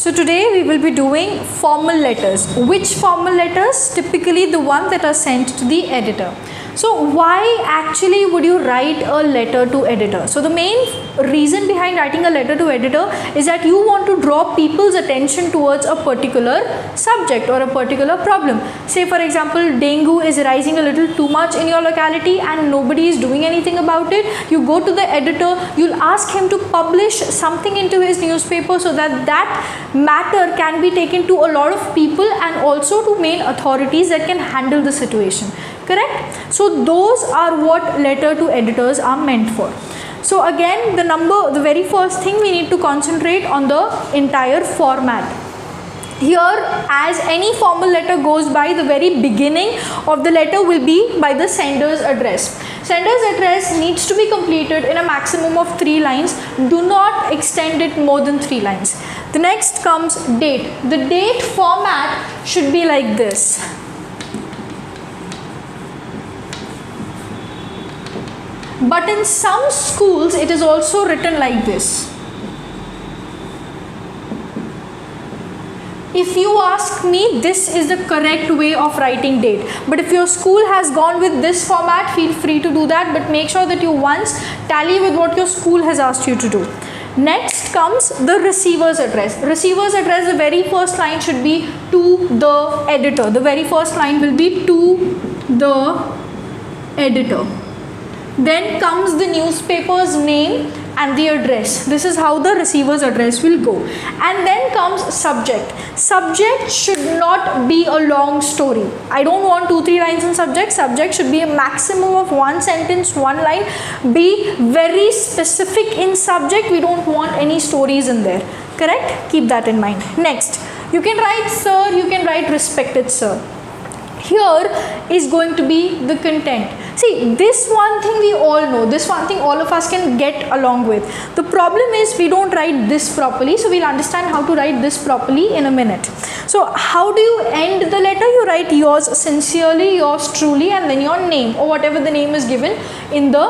So today we will be doing formal letters. Which formal letters? Typically the one that are sent to the editor. So why actually would you write a letter to editor? So the main reason behind writing a letter to editor is that you want to draw people's attention towards a particular subject or a particular problem. Say for example, dengue is rising a little too much in your locality and nobody is doing anything about it. You go to the editor, you'll ask him to publish something into his newspaper so that that matter can be taken to a lot of people and also to main authorities that can handle the situation. Correct? So those are what letter to editors are meant for. So again, the very first thing we need to concentrate on the entire format. Here, as any formal letter goes by, the very beginning of the letter will be by the sender's address. Sender's address needs to be completed in a maximum of 3 lines. Do not extend it more than 3 lines. The next comes date. The date format should be like this. But in some schools, it is also written like this. If you ask me, this is the correct way of writing date. But if your school has gone with this format, feel free to do that. But make sure that you once tally with what your school has asked you to do. Next comes the receiver's address. Receiver's address, the very first line should be to the editor. The very first line will be to the editor. Then comes the newspaper's name and the address. This is how the receiver's address will go. And then comes subject. Subject should not be a long story. I don't want 2-3 lines in subject. Subject should be a maximum of 1 sentence, 1 line. Be very specific in subject. We don't want any stories in there. Correct? Keep that in mind. Next, you can write sir, you can write respected sir. Here is going to be the content. See, this one thing we all know, this one thing all of us can get along with. The problem is we don't write this properly, so we'll understand how to write this properly in a minute. So how do you end the letter? You write yours sincerely, yours truly, and then your name or whatever the name is given in the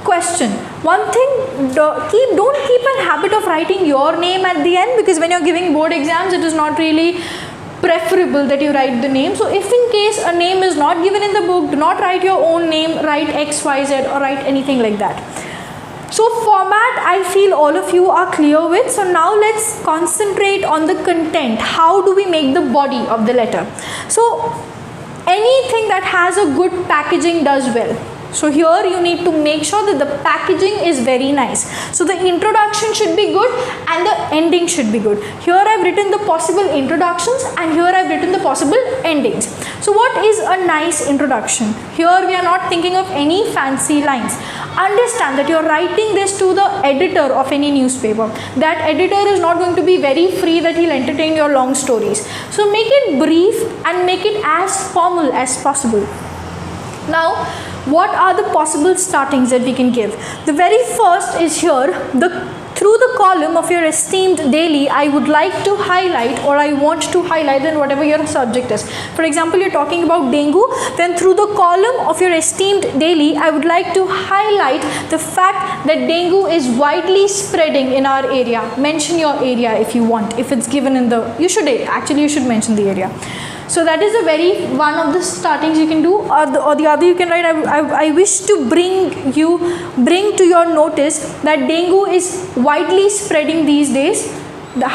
question. One thing, don't keep a habit of writing your name at the end, because when you're giving board exams, it is not really preferable that you write the name. So if in case a name is not given in the book, do not write your own name, write XYZ or write anything like that. So format, I feel all of you are clear with. So now let's concentrate on the content. How do we make the body of the letter? So anything that has a good packaging does well. So here you need to make sure that the packaging is very nice. So the introduction should be good and the ending should be good. Here I've written the possible introductions and here I've written the possible endings. So what is a nice introduction? Here we are not thinking of any fancy lines. Understand that you're writing this to the editor of any newspaper. That editor is not going to be very free that he'll entertain your long stories. So make it brief and make it as formal as possible. Now, what are the possible startings that we can give? The very first is here, through the column of your esteemed daily, I would like to highlight, or I want to highlight, then whatever your subject is. For example, you're talking about dengue, then through the column of your esteemed daily, I would like to highlight the fact that dengue is widely spreading in our area. Mention your area if you want. If it's given in the, you should mention the area. So that is one of the startings you can do, or the other you can write, I wish to bring to your notice that dengue is widely spreading these days.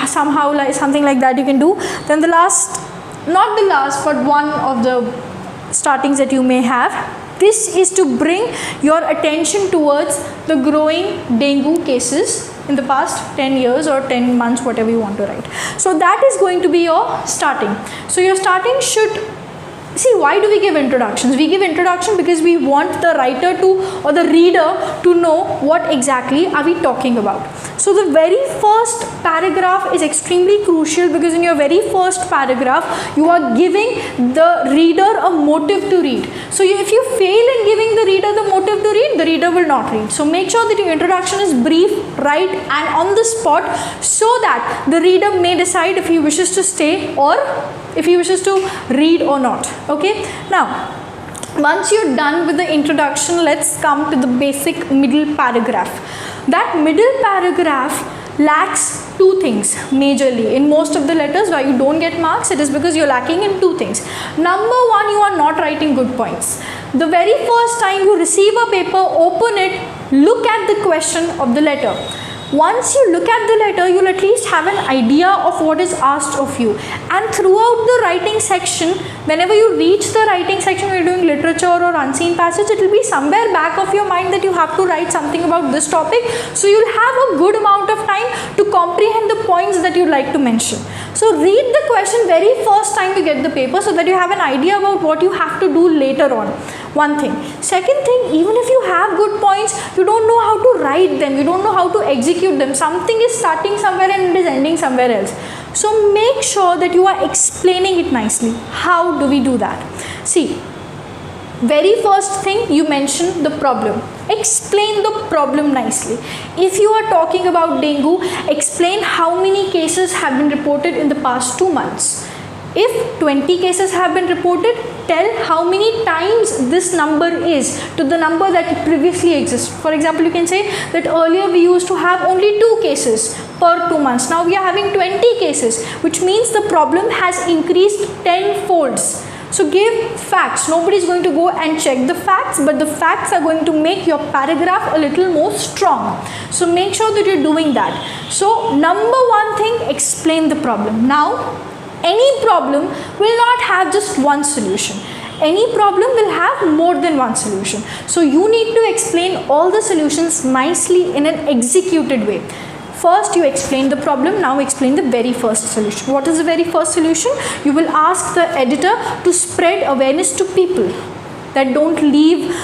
Somehow, like something like that you can do. Then the last, not the last, but one of the startings that you may have. This is to bring your attention towards the growing dengue cases in the past 10 years or 10 months, whatever you want to write. So that is going to be your starting. So your starting should, see, why do we give introductions? We give introduction because we want the writer to, or the reader to know what exactly are we talking about. So the very first paragraph is extremely crucial, because in your very first paragraph, you are giving the reader a motive to read. So if you fail in giving the reader the motive to read, the reader will not read. So make sure that your introduction is brief, right, and on the spot, so that the reader may decide if he wishes to stay or if he wishes to read or not. Okay. Now, once you're done with the introduction, let's come to the basic middle paragraph. That middle paragraph lacks two things majorly. In most of the letters why you don't get marks, it is because you're lacking in two things. Number one, you are not writing good points. The very first time you receive a paper, open it, look at the question of the letter. Once you look at the letter, you'll at least have an idea of what is asked of you. And throughout the writing section, whenever you reach the writing section, when you're doing literature or unseen passage, it will be somewhere back of your mind that you have to write something about this topic. So you'll have a good amount of time to comprehend the points that you'd like to mention. So read the question very first time you get the paper so that you have an idea about what you have to do later on. One thing. Second thing, even if you have good points, you don't know how to write them, you don't know how to execute them. Something is starting somewhere and it is ending somewhere else. So make sure that you are explaining it nicely. How do we do that? See, very first thing, you mention the problem. Explain the problem nicely. If you are talking about dengue, explain how many cases have been reported in the past 2 months. If 20 cases have been reported, tell how many times this number is to the number that previously exists. For example, you can say that earlier we used to have only 2 cases per 2 months. Now we are having 20 cases, which means the problem has increased 10 folds. So give facts. Nobody is going to go and check the facts, but the facts are going to make your paragraph a little more strong. So make sure that you're doing that. So number one thing, explain the problem. Now, any problem will not have just one solution. Any problem will have more than one solution. So you need to explain all the solutions nicely in an executed way. First you explain the problem, now explain the very first solution. What is the very first solution? You will ask the editor to spread awareness to people that don't leave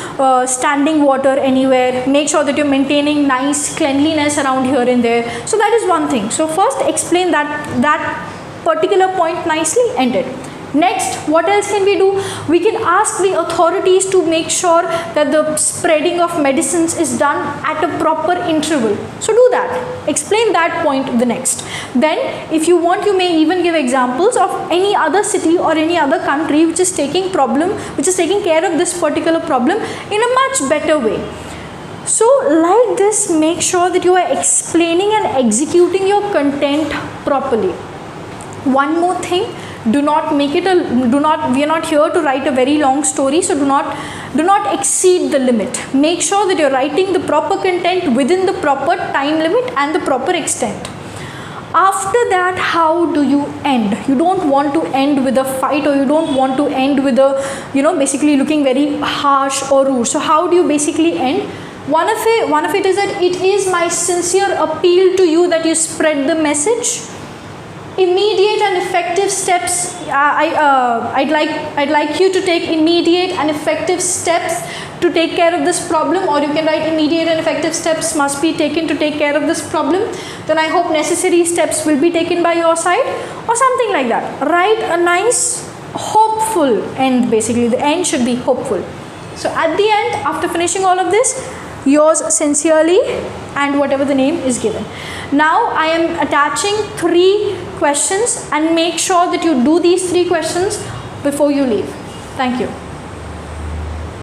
standing water anywhere. Make sure that you're maintaining nice cleanliness around here and there. So that is one thing. So first explain that particular point nicely, end it. Next, what else can we do? We can ask the authorities to make sure that the spreading of medicines is done at a proper interval. So do that. Explain that point the next. Then, if you want, you may even give examples of any other city or any other country which is taking care of this particular problem in a much better way. So like this, make sure that you are explaining and executing your content properly. One more thing, we are not here to write a very long story, so do not exceed the limit. Make sure that you're writing the proper content within the proper time limit and the proper extent. After that, how do you end? You don't want to end with a fight, or you don't want to end with a, basically looking very harsh or rude. So how do you basically end? One of it is that it is my sincere appeal to you that you spread the message. Immediate and effective steps. I'd like you to take immediate and effective steps to take care of this problem, or you can write immediate and effective steps must be taken to take care of this problem. Then I hope necessary steps will be taken by your side, or something like that. Write a nice hopeful end. Basically the end should be hopeful. So at the end, after finishing all of this, yours sincerely and whatever the name is given. Now I am attaching 3 questions, and make sure that you do these 3 questions before you leave. Thank you.